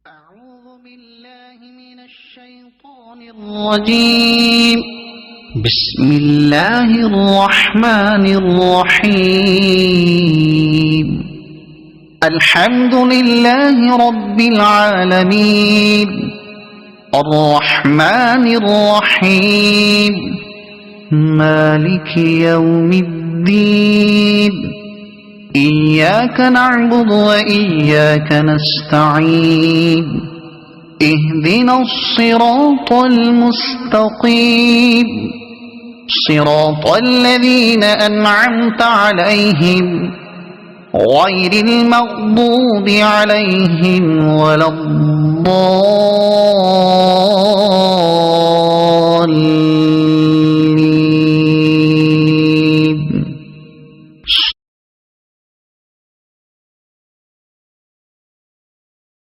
أعوذ بالله من الشيطان الرجيم. بسم الله الرحمن الرحيم. الحمد لله رب العالمين الرحمن الرحيم مالك يوم الدين. إياك نعبد وإياك نستعين. اهدنا الصراط المستقيم صراط الذين أنعمت عليهم غير المغضوب عليهم ولا الضالين.